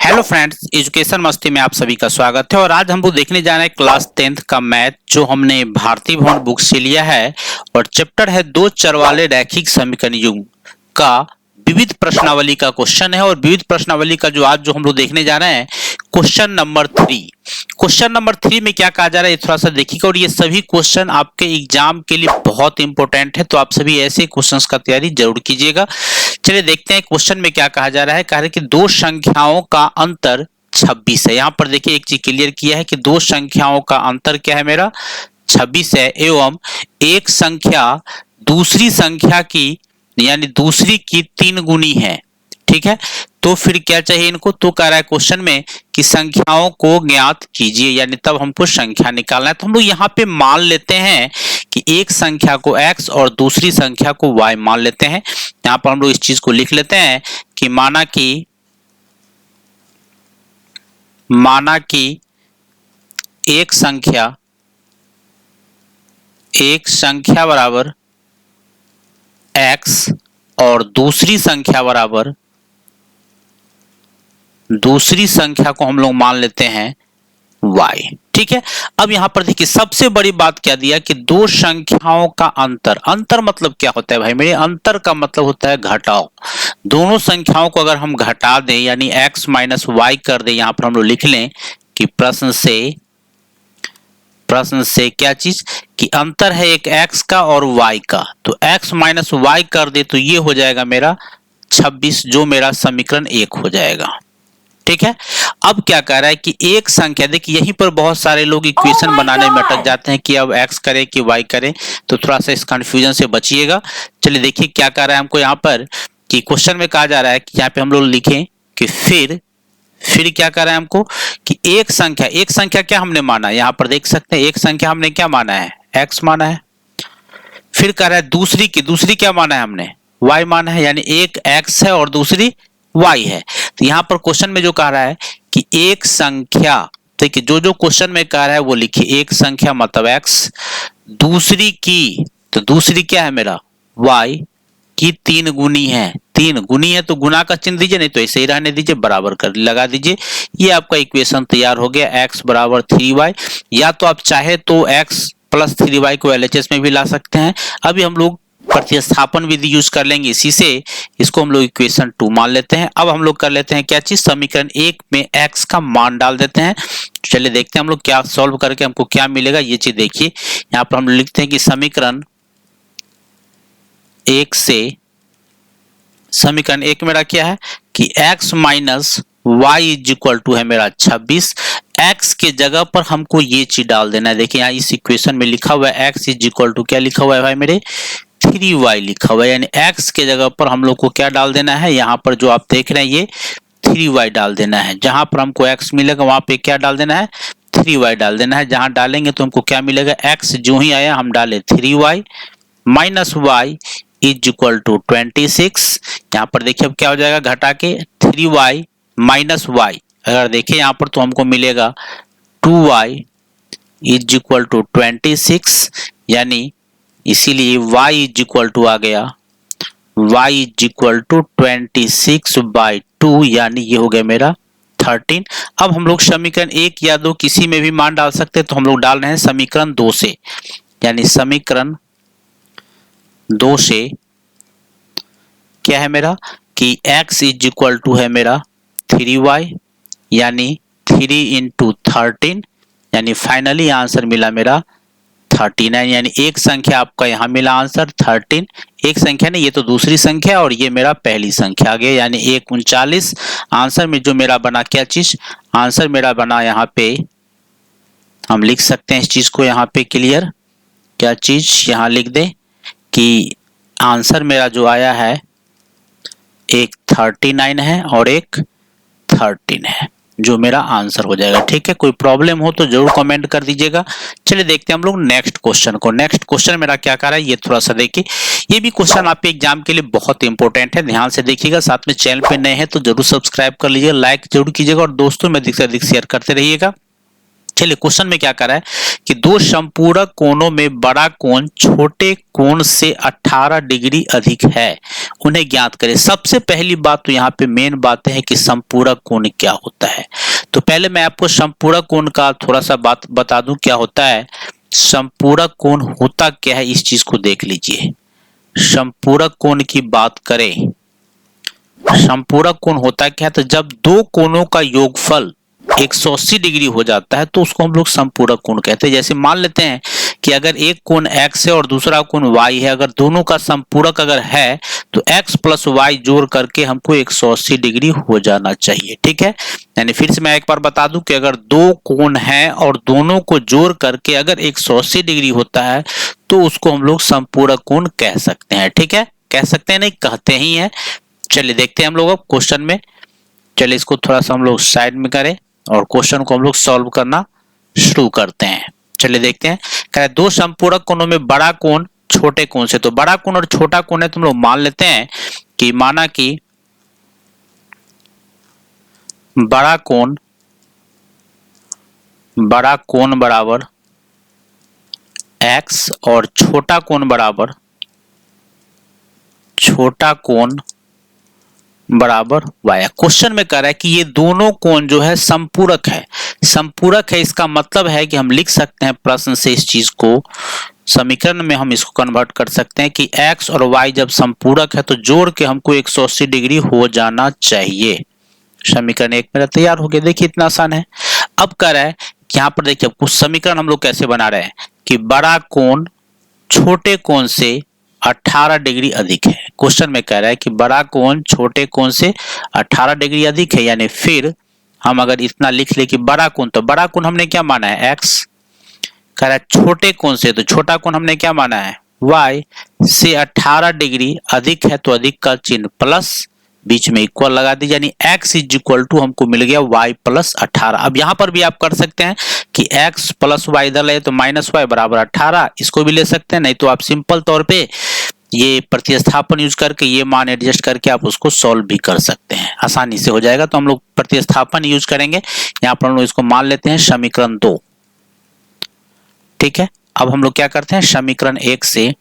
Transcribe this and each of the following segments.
Hello friends, education मस्ती में आप सभी का स्वागत है। और आज हम लोग देखने जा रहे हैं क्लास 10th का मैथ, जो हमने भारतीय भवन बुक से लिया है। और चैप्टर है दो चर वाले रैखिक समीकरण युग्म का विविध प्रश्नावली का क्वेश्चन है। और विविध प्रश्नावली का जो हम लोग देखने जा रहे हैं क्वेश्चन नंबर 3। क्वेश्चन नंबर 3 में क्या कहा जा रहा है, ये थोड़ा सा देखिएगा। और ये सभी क्वेश्चन आपके एग्जाम के लिए बहुत इंपॉर्टेंट है, तो आप सभी ऐसे क्वेश्चंस का तैयारी जरूर कीजिएगा। चलिए देखते हैं क्वेश्चन में क्या कहा जा रहा है। कहा है कि दो संख्याओं का अंतर 26 है। यहाँ पर देखिए एक चीज क्लियर किया है कि दो संख्याओं का अंतर क्या है, मेरा 26 है। एवं एक संख्या दूसरी संख्या की यानी दूसरी की 3 गुनी है। ठीक है, तो फिर क्या चाहिए इनको, तो कह रहा है क्वेश्चन में कि संख्याओं को ज्ञात कीजिए, यानी तब हमको संख्या निकालना है। तो हम लोग यहाँ पे मान लेते हैं कि एक संख्या को x और दूसरी संख्या को y मान लेते हैं। यहाँ पर हम लोग इस चीज को लिख लेते हैं कि माना कि एक संख्या बराबर x और दूसरी संख्या को हम लोग मान लेते हैं y। ठीक है, अब यहां पर देखिए सबसे बड़ी बात क्या दिया कि दो संख्याओं का अंतर मतलब क्या होता है भाई मेरे, अंतर का मतलब होता है घटाव। दोनों संख्याओं को अगर हम घटा दें यानी x माइनस वाई कर दें, यहां पर हम लोग लिख लें कि प्रश्न से क्या चीज कि अंतर है एक x का और y का, तो x माइनस वाई कर दे तो ये हो जाएगा मेरा 26, जो मेरा समीकरण 1 हो जाएगा। ठीक है, अब क्या कह रहा है कि एक संख्या, देखिए यहीं पर बहुत सारे लोग इक्वेशन बनाने में अटक जाते हैं कि अब x करें कि y करें, तो थोड़ा सा इस कंफ्यूजन से बचिएगा। चलिए देखिए क्या कह रहा है हमको यहाँ पर कि क्वेश्चन में कहा जा रहा है कि यहाँ पे हम लोग लिखें कि फिर क्या कह रहा है हमको कि एक संख्या क्या हमने माना, यहाँ पर देख सकते हैं एक संख्या हमने क्या माना है, x माना है। फिर कह रहा है दूसरी क्या माना है हमने, y माना है, यानी एक x है और दूसरी y है। तो यहां पर क्वेश्चन में जो कह रहा है कि एक संख्या, देखिए जो क्वेश्चन में कह रहा है वो लिखिए, एक संख्या मतलब x, दूसरी की, तो दूसरी क्या है मेरा y की 3 गुनी है। 3 गुनी है तो गुना का चिन्ह दीजिए, नहीं तो ऐसे ही रहने दीजिए, बराबर कर लगा दीजिए। ये आपका इक्वेशन तैयार हो गया, x बराबर 3y। या तो आप चाहे तो x प्लस 3y को LHS में भी ला सकते हैं। अभी हम लोग प्रतिस्थापन विधि यूज कर लेंगे, इसी से इसको हम लोग इक्वेशन 2 मान लेते हैं। अब हम लोग कर लेते हैं क्या चीज, समीकरण 1 में x का मान डाल देते हैं। चलिए देखते हैं हम लोग क्या सॉल्व करके हमको क्या मिलेगा। ये चीज देखिए, यहाँ पर हम लिखते हैं कि समीकरण 1 मेरा क्या है कि x minus y is equal to है मेरा 26। x के जगह पर हमको ये चीज डाल देना है। देखिए यहाँ इस इक्वेशन में लिखा हुआ है x इज इक्वल टू क्या लिखा हुआ है भाई मेरे, 3y लिखा हुआ है। यानी x के जगह पर हम लोग को क्या डाल देना है, यहाँ पर जो आप देख रहे हैं ये 3y डाल देना है। जहां पर हमको x मिलेगा वहां पे क्या डाल देना है, 3y डाल देना है। जहां डालेंगे तो हमको क्या मिलेगा, x जो ही आया हम डाले 3y minus y is equal to 26। यहाँ पर देखिए अब क्या हो जाएगा, घटा के 3y माइनस वाई अगर देखें यहाँ पर तो हमको मिलेगा 2y इज इक्वल टू 26, यानी इसीलिए y इज इक्वल टू आ गया y इज इक्वल टू 26/2, यानी ये हो गया मेरा 13। अब हम लोग समीकरण 1 या 2 किसी में भी मान डाल सकते हैं, तो हम लोग डाल रहे हैं समीकरण 2 से। यानी समीकरण 2 से क्या है मेरा कि x इज इक्वल टू है मेरा 3y, यानी 3 इंटू 13, यानी फाइनली आंसर मिला मेरा 39। यानी एक संख्या आपका यहाँ मिला आंसर 13, एक संख्या नहीं, ये तो दूसरी संख्या और ये मेरा पहली संख्या आ गया, यानी 139। आंसर में जो मेरा बना क्या चीज, आंसर मेरा बना यहाँ पे हम लिख सकते हैं इस चीज को यहाँ पे क्लियर, क्या चीज यहाँ लिख दे कि आंसर मेरा जो आया है एक 39 है और एक 13 है, जो मेरा आंसर हो जाएगा। ठीक है, कोई प्रॉब्लम हो तो जरूर कमेंट कर दीजिएगा। चलिए देखते हैं हम लोग नेक्स्ट क्वेश्चन को। नेक्स्ट क्वेश्चन मेरा क्या कर रहा है, ये थोड़ा सा देखिए। ये भी क्वेश्चन आपके एग्जाम के लिए बहुत इंपॉर्टेंट है, ध्यान से देखिएगा। साथ में चैनल पे नए हैं तो जरूर सब्सक्राइब कर लीजिएगा, लाइक जरूर कीजिएगा और दोस्तों में अधिक से अधिक शेयर करते रहिएगा। चलिए क्वेश्चन में क्या कर रहा है कि दो संपूरक कोणों में बड़ा कोण छोटे कोण से 18 डिग्री अधिक है, उन्हें ज्ञात करें। सबसे पहली बात तो यहाँ पे मेन बात है कि संपूरक कोण क्या होता है। तो पहले मैं आपको संपूरक कोण का थोड़ा सा बात बता दूं क्या होता है। संपूरक कोण होता क्या है इस चीज को देख लीजिए। संपूरक कोण की बात करें, संपूरक कोण होता क्या है, तो जब दो कोणों का योगफल 180 डिग्री हो जाता है तो उसको हम लोग संपूरक कोण कहते हैं। जैसे मान लेते हैं कि अगर एक कोण x है और दूसरा कोण y है, अगर दोनों का संपूरक अगर है तो x प्लस y जोड़ करके हमको 180 डिग्री हो जाना चाहिए। ठीक है, यानी फिर से मैं एक बार बता दूं कि अगर दो कोण हैं और दोनों को जोड़ करके अगर 180 डिग्री होता है तो उसको हम लोग संपूरक कोण कह सकते हैं। ठीक है, कह सकते हैं नहीं, कहते ही है। चलिए देखते हैं हम लोग अब क्वेश्चन में। चलिए इसको थोड़ा सा हम लोग साइड में करें और क्वेश्चन को हम लोग सॉल्व करना शुरू करते हैं। चलिए देखते हैं, कह रहे दो संपूरक कोणों में बड़ा कोण छोटे कोण से, तो बड़ा कोण और छोटा कोण है, तुम लोग मान लेते हैं कि माना कि बड़ा कोण बराबर x और छोटा कोण बराबर y। क्वेश्चन में कह रहा है कि ये दोनों कोण जो है संपूरक है। संपूरक है इसका मतलब है कि हम लिख सकते हैं प्रश्न से इस चीज को समीकरण में हम इसको कन्वर्ट कर सकते हैं कि x और y जब संपूरक है तो जोड़ के हमको 180 डिग्री हो जाना चाहिए। समीकरण एक मेरा तैयार हो गया। देखिए इतना आसान है। अब कह रहा है कि यहाँ पर देखिए कुछ समीकरण हम लोग कैसे बना रहे हैं कि बड़ा कोण छोटे कोण से 18 डिग्री अधिक है। क्वेश्चन में कह रहा है कि बड़ा कोण छोटे कोण से 18 डिग्री अधिक है, यानी फिर हम अगर इतना लिख ले कि बड़ा कोण, तो बड़ा कोण हमने क्या माना है x, कह रहा है छोटे कोण से, तो छोटा कोण हमने क्या माना है y से 18 डिग्री अधिक है, तो अधिक का चिन्ह प्लस बीच में इक्वल लगा दीजिए, यानी x इज इक्वल टू हमको मिल गया y प्लस 18। अब यहां पर भी आप कर सकते हैं कि x प्लस y इधर ले तो माइनस y बराबर 18, इसको भी ले सकते हैं, नहीं तो आप सिंपल तौर पे ये प्रतिस्थापन यूज करके ये मान एडजस्ट करके आप उसको सॉल्व भी कर सकते हैं, आसानी से हो जाएगा। तो हम लोग प्रतिस्थापन यूज करेंगे। यहाँ पर हम लोग इसको मान लेते हैं समीकरण 2। ठीक है, अब हम लोग क्या करते हैं समीकरण 1 से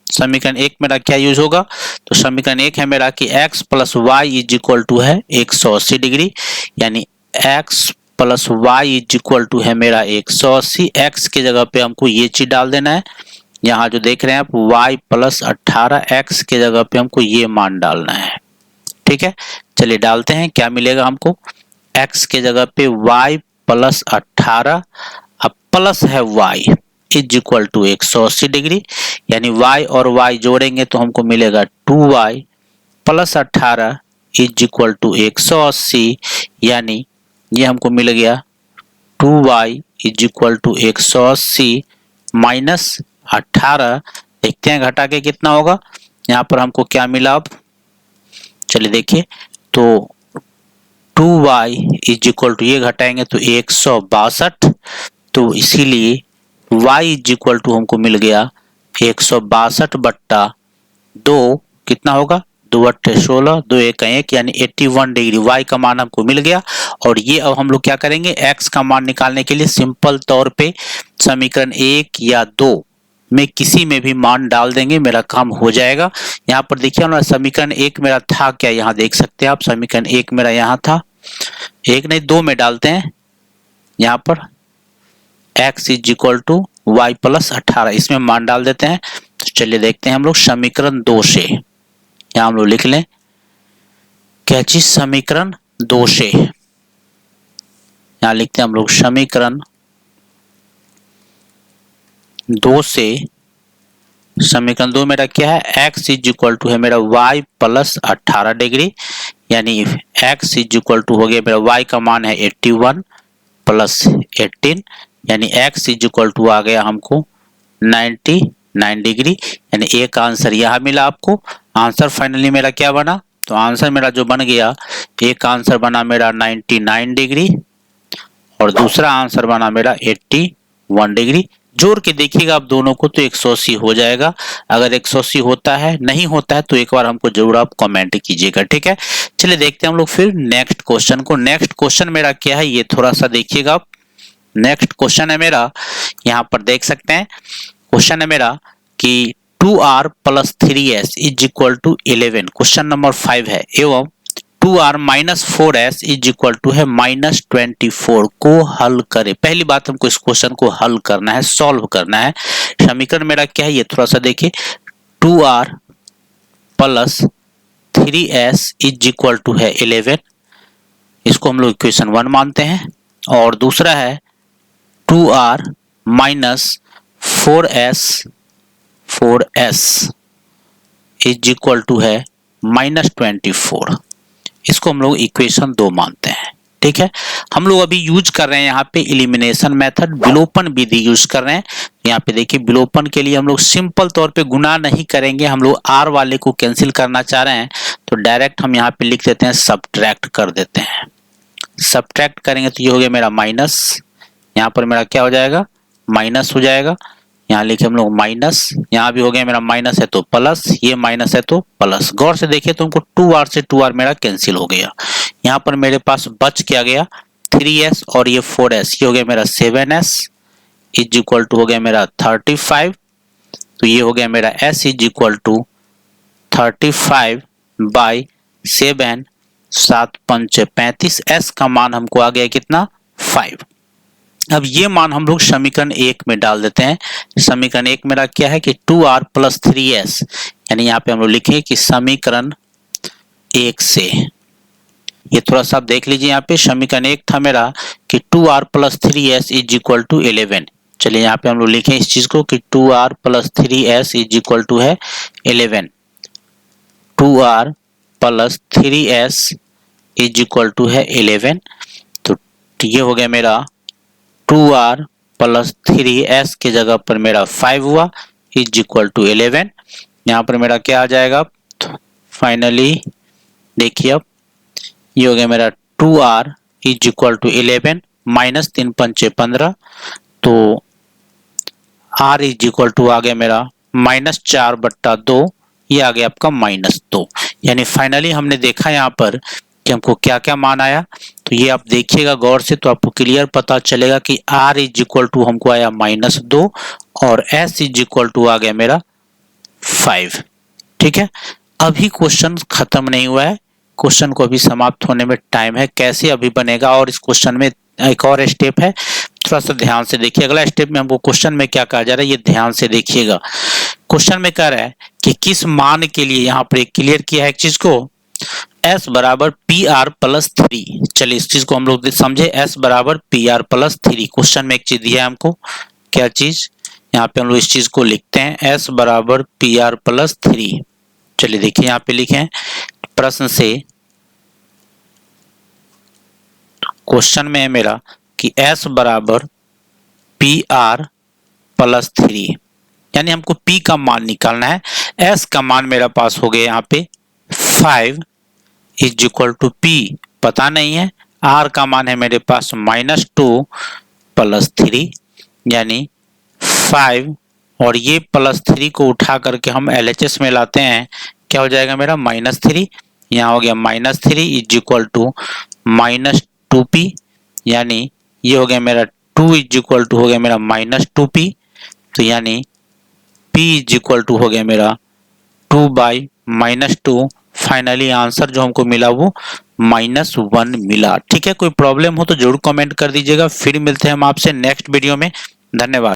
समीकरण 1 मेरा क्या यूज होगा, तो समीकरण 1 है मेरा कि x plus y is equal to है 180 डिग्री, यानी x plus y is equal to है मेरा 180। x के जगह पे हमको ये चीज डाल देना है, यहाँ जो देख रहे हैं आप y प्लस 18, x के जगह पे हमको ये मान डालना है। ठीक है, चलिए डालते हैं, क्या मिलेगा हमको, x के जगह पे y प्लस 18, अब प्लस है y is equal to 180 degree, यानी y और y जोड़ेंगे तो हमको मिलेगा 2y plus 18 is equal to 180, यानी ये हमको मिल गया 2y is equal to 180 minus 18। देखते हैं घटा के कितना होगा, यहाँ पर हमको क्या मिला। अब चलिए देखिए, तो 2y इज इक्वल टू ये घटाएंगे तो 162, तो इसीलिए y इज इक्वल टू हमको मिल गया 162 बट्टा 2, कितना होगा 2 अट्ठे 16, 2 एक 1, यानी 81 डिग्री y का मान हमको मिल गया। और ये अब हम लोग क्या करेंगे, x का मान निकालने के लिए सिंपल तौर पे समीकरण 1 या 2 में किसी में भी मान डाल देंगे, मेरा काम हो जाएगा। यहाँ पर देखिए हमारा समीकरण 1 मेरा था क्या, यहाँ देख सकते हैं आप समीकरण 1 मेरा यहाँ था, 1 नहीं 2 में डालते हैं, यहाँ पर x is equal to y plus 18 इसमें मान डाल देते हैं। तो चलिए देखते हैं हम लोग समीकरण 2 से, यहाँ हम लोग लिख लें क्या चीज, समीकरण 2 से, यहाँ लिखते हैं हम लोग समीकरण 2 से, समीकरण 2 मेरा क्या है, x इज इक्वल टू है मेरा y प्लस 18 डिग्री, यानी x इज इक्वल टू हो गया मेरा y का मान है 81 प्लस 18, यानी x इज इक्वल टू आ गया हमको 99 डिग्री, यानी एक आंसर यहाँ मिला आपको। आंसर फाइनली मेरा क्या बना, तो आंसर मेरा जो बन गया, एक आंसर बना मेरा 99 डिग्री और दूसरा आंसर बना मेरा 81 डिग्री। जोड़ के देखिएगा आप दोनों को तो 180 हो जाएगा। अगर 180 होता है, नहीं होता है तो एक बार हमको जरूर आप कमेंट कीजिएगा। ठीक है, चलिए देखते हैं हम लोग फिर नेक्स्ट क्वेश्चन को। नेक्स्ट क्वेश्चन मेरा क्या है ये थोड़ा सा देखिएगा आप। नेक्स्ट क्वेश्चन है मेरा, यहाँ पर देख सकते हैं क्वेश्चन है मेरा कि 2r plus 3s is equal to 11, question number 5 है, एवं 2r minus 4s is equal to है माइनस 24 को हल करें। पहली बात हमको इस क्वेश्चन को हल करना है, सॉल्व करना है। समीकरण मेरा क्या है ये थोड़ा सा देखिए, 2r plus 3s is equal to है 11, इसको हम लोग इक्वेशन 1 मानते हैं। और दूसरा है 2r minus 4s is equal to है माइनस 24, इसको हम लोग इक्वेशन 2 मानते हैं। ठीक है, हम लोग अभी यूज कर रहे हैं यहाँ पे एलिमिनेशन मेथड, विलोपन विधि यूज कर रहे हैं। यहाँ पे देखिए विलोपन के लिए हम लोग सिंपल तौर पे गुणा नहीं करेंगे, हम लोग r वाले को कैंसिल करना चाह रहे हैं तो डायरेक्ट हम यहाँ पे लिख देते हैं, सब्ट्रैक्ट कर देते हैं। सब्ट्रैक्ट करेंगे तो ये हो गया मेरा माइनस, यहाँ पर मेरा क्या हो जाएगा, माइनस हो जाएगा। यहाँ लिखे हम लोग माइनस, यहाँ भी हो गया मेरा माइनस है तो प्लस, ये माइनस है तो प्लस। गौर से देखिए तो हमको 2r से 2r मेरा कैंसिल हो गया। यहाँ पर मेरे पास बच क्या गया 3s और ये 4s, ये हो गया मेरा 7s इज इक्वल टू हो गया मेरा 35, तो ये हो गया मेरा s is equal to 35 by 7, 7 पंच 35, s का मान हमको आ गया कितना 5। अब ये मान हम लोग समीकरण 1 में डाल देते हैं। समीकरण 1 मेरा क्या है कि 2r प्लस 3s, यानी यहाँ पे हम लोग लिखें कि समीकरण 1 से, ये थोड़ा सा आप देख लीजिए, यहाँ पे समीकरण 1 था मेरा कि 2r plus 3s is equal to 11। चलिए यहाँ पे हम लोग लिखें इस चीज को कि 2r plus 3s is equal to है 11, 2r plus 3s is equal to है 11, तो ये हो गया मेरा 2r प्लस 3s के जगह पर मेरा 5 हुआ इज इक्वल टू 11। यहाँ पर मेरा क्या आ जाएगा, तो फाइनली देखिए अब ये हो गया मेरा 2r is equal to 11 minus 3 पंचे 15, तो r इज इक्वल टू आ गया मेरा माइनस 4/2, ये आ गया आपका -2। यानी फाइनली हमने देखा यहाँ पर कि हमको क्या क्या मान आया, तो ये आप देखिएगा गौर से तो आपको क्लियर पता चलेगा कि r इज इक्वल टू हमको आया -2 और s इज इक्वल टू आ गया मेरा 5। ठीक है, अभी क्वेश्चन खत्म नहीं हुआ है, क्वेश्चन को अभी समाप्त होने में टाइम है। कैसे अभी बनेगा, और इस क्वेश्चन में एक और स्टेप है, थोड़ा सा ध्यान से देखिए। अगला स्टेप में हमको क्वेश्चन में क्या कहा जा रहा है ये ध्यान से देखिएगा। क्वेश्चन में कह रहा है कि किस मान के लिए, यहाँ पर क्लियर किया है एक चीज को, s बराबर PR प्लस 3। चलिए इस चीज को हम लोग समझे, s बराबर PR प्लस 3। क्वेश्चन में एक चीज दिया है हमको, क्या चीज, यहाँ पे हम लोग इस चीज को लिखते हैं s बराबर PR प्लस 3। चलिए देखिए यहाँ पे लिखे प्रश्न से, क्वेश्चन में है मेरा कि s बराबर PR प्लस 3, यानी हमको p का मान निकालना है। s का मान मेरा पास हो गया यहाँ पे 5 इज इक्वल टू p पता नहीं है, r का मान है मेरे पास -2 प्लस 3, यानी 5 और ये प्लस 3 को उठा करके हम LHS में लाते हैं, क्या हो जाएगा मेरा -3, यहाँ हो गया -3 इज इक्वल टू -2p, यानी ये हो गया मेरा 2 इज इक्वल टू हो गया मेरा -2p, तो यानी p इज इक्वल टू हो गया मेरा 2/-2। फाइनली आंसर जो हमको मिला वो -1 मिला। ठीक है, कोई प्रॉब्लम हो तो जरूर कमेंट कर दीजिएगा। फिर मिलते हैं हम आपसे नेक्स्ट वीडियो में। धन्यवाद।